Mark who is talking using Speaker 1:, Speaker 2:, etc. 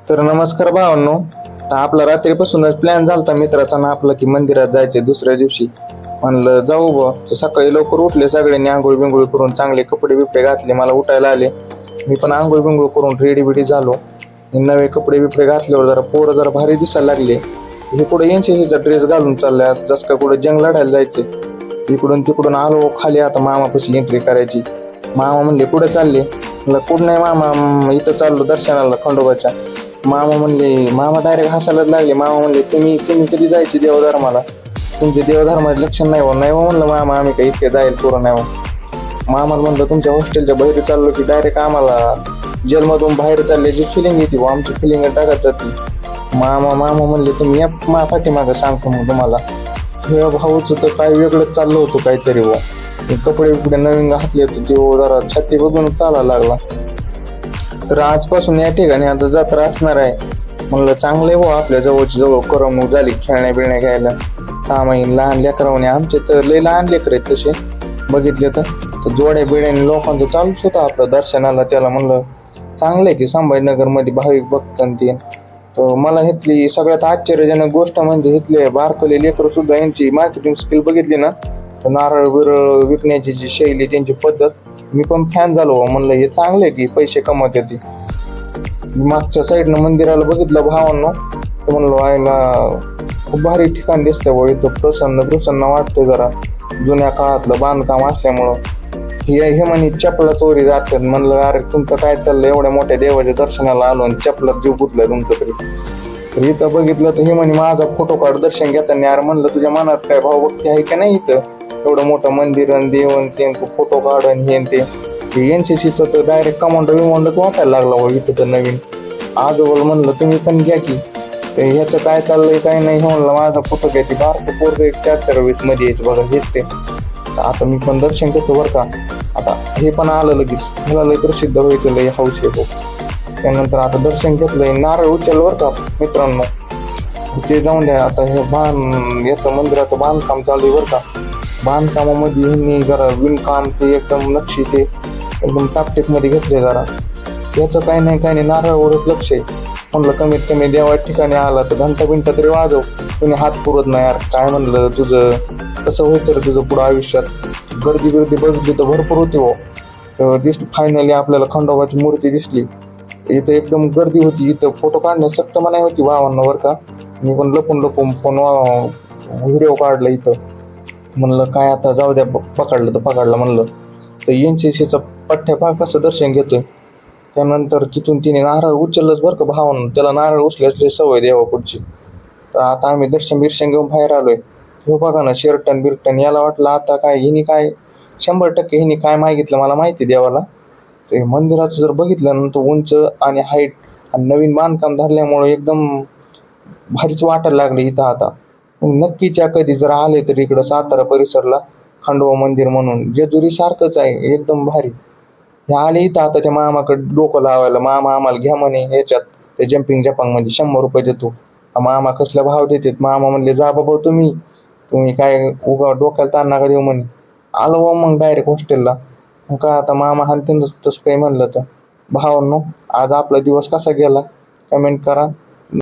Speaker 1: तर नमस्कार भावांनो. तर आपला रात्रीपासूनच प्लॅन झालता मित्राचा ना आपला की मंदिरात जायचे दुसऱ्या दिवशी. म्हणलं जाऊ बा. सकाळी लवकर उठले सगळ्यांनी, आंघोळ बिंघोळ करून चांगले कपडे बिपडे घातले, मला उठायला आले. मी पण आंघोळ बिंघोळ करून रेडी बिडी झालो. नवे कपडे बिपडे घातल्यावर जरा पोरं जरा भारी दिसायला लागले. हे कुठे एनसीसीचा ड्रेस घालून चालले, जस का कुठे जंग लढायला जायचे. इकडून तिकडून आलो खाली, आता मामापाशी एंट्री करायची. मामा म्हणले कुठे चालले? म्हणलं कुठं नाही मामा, इथं चाललो दर्शनाला खंडोबाच्या. मामा डायरेक्ट हसायलाच लागले. मामा म्हणले तुम्ही तुम्ही कधी जायचे देवधर्माला? तुमचे देवधर्माचे लक्षण नाही हो. नाही हो म्हणलं मामा, आम्ही काही इतके जाईल पुरं नाही हो. मामाला म्हणलं तुमच्या हॉस्टेलच्या बाहेर चाललो की डायरेक्ट आम्हाला जेलमधून बाहेर चालल्याची फिलिंग येते, आमची फिलिंग टाकत जाते. मामा मामा म्हणले तुम्ही या पाठीमागं सांगतो मग तुम्हाला. हे भाऊचं तर काय वेगळंच चाललं होतं काहीतरी हो. कपडे बिपडे नवीन घातले होते ते जरा छाती बघून चालायला लागला. तर आजपासून या ठिकाणी आता जत्रा असणार आहे. म्हणलं चांगलं आहे भाऊ, आपल्या जवळची जवळ करमणूक झाली खेळण्या बिळण्या घ्यायला. सामाईन लहान लेकरावणे, आमचे तर लय लहान लेकर आहेत तसे बघितले तर जोड्या बिड्याने लोकांचं चालूच होतं आपलं दर्शनाला. त्याला म्हणलं चांगलं आहे की संभाजीनगर मध्ये भाविक बघतात ते. तर मला इथली सगळ्यात आश्चर्यजनक गोष्ट म्हणजे इथले बारकले लेकर सुद्धा यांची मार्केटिंग स्किल बघितली ना, तर नारळ बिरळ विकण्याची जी शैली त्यांची पद्धत, मी पण फॅन झालो. म्हणलं हे चांगलं आहे की पैसे कमवते ती. मागच्या साईडनं मंदिराला बघितलं भावांनो, तर म्हणलं व्हायला खूप भारी ठिकाण दिसतंय व इथं प्रसन्न प्रसन्न वाटतं. जरा जुन्या काळातलं बांधकाम असल्यामुळं हे म्हणे चपला चोरी जातात. म्हणलं अरे तुमचं काय चाललं, एवढ्या मोठ्या देवाच्या दर्शनाला आलो आणि चपलात जीव गुतलाय तुमचं तरी. तर इथं बघितलं तर हे म्हणे माझा फोटो काढ दर्शन घेताना. यार म्हणलं तुझ्या मनात काय भावभक्ती आहे का नाही? इथं एवढं मोठं मंदिर आणि देवन ते तू फोटो काढ आणि हे ते एनसीसीचं तर डायरेक्ट कमांडर विमांडच वाटायला लागला हो इथं तर नवीन. आजोबा म्हणलं तुम्ही पण घ्या की. ह्याचं काय चाललंय काय नाही हे म्हणलं माझा फोटो घ्या. ती बारकं पोरगं 4-4-20 मध्ये यायचं बघा हेच ते. आता मी पण दर्शन घेतो बरं का. आता हे पण आलं लगेच, मला लय प्रसिद्ध व्हायचं लय हौस आहे. त्यानंतर आता दर्शन घेतलंय, नारळ उचल बरं का मित्रांनो. ते जाऊन द्या. आता हे याचं मंदिराचं बांधकाम चालू आहे बरं का. बांधकामामध्ये ह्यांनी जरा विणकाम ते एकदम नक्षी ते एकदम टापटीप मध्ये घेतले जरा. याचं काही नाही नारळावरच लक्ष आहे. म्हणलं कमीत कमी देवा ठिकाणी आला तर घंटा बिंटा तरी वाजव, तुम्ही हात पुरत नाही यार. काय म्हणलं तुझं कसं व्हायचं रे तुझं पुढं आयुष्यात. गर्दी बघितली तर भरपूर होती हो. तर दिसली फायनली आपल्याला खंडोबाची मूर्ती दिसली. इथं एकदम गर्दी होती. इथं फोटो काढण्यास सक्त मनाई होती भावांना बरं का. मी पण लपून फोन व्हिडिओ काढला इथं. म्हणलं काय आता जाऊ द्या, पकडलं तर पकडलं म्हणलं. तर एनसीसीचा पठ्ठ्या कसं दर्शन घेतोय. त्यानंतर तिथून तिने नारळ उचललंच बरं का भावांना. त्याला नारळ उचल्याची सवय देवा पुढची. तर आता आम्ही दर्शन घेऊन बाहेर आलोय. हे बघा ना शर्टन बिरटन. याला वाटलं आता काय हिने काय 100% हिने काय मागितलं मला माहिती देवाला. तर मंदिराचं जर बघितलं ना तर उंच आणि हाईट आणि नवीन बांधकाम धरल्यामुळे एकदम भारीच वाटायला लागले इथं. आता नक्कीच या कधी जर आले तर इकडं सातारा परिसरला खंडोबा मंदिर म्हणून जेजुरी सारखंच आहे एकदम भारी. हे आले इथं आता त्या मामाकडे डोकं लावायला. मामा आम्हाला घ्या म्हणे ह्याच्यात ते जम्पिंग जपांग मध्ये 100 रुपये देतो. मामा कसल्या भाव देतात. मामा म्हणले जा बाबा तुम्ही काय उगा डोक्याला ताण नका देऊ म्हणे. आलो मग डायरेक्ट हॉस्टेलला. काय आता मामा हानतीन तसं काही म्हणलं तर. भावांनो आज आपला दिवस कसा गेला कमेंट करा.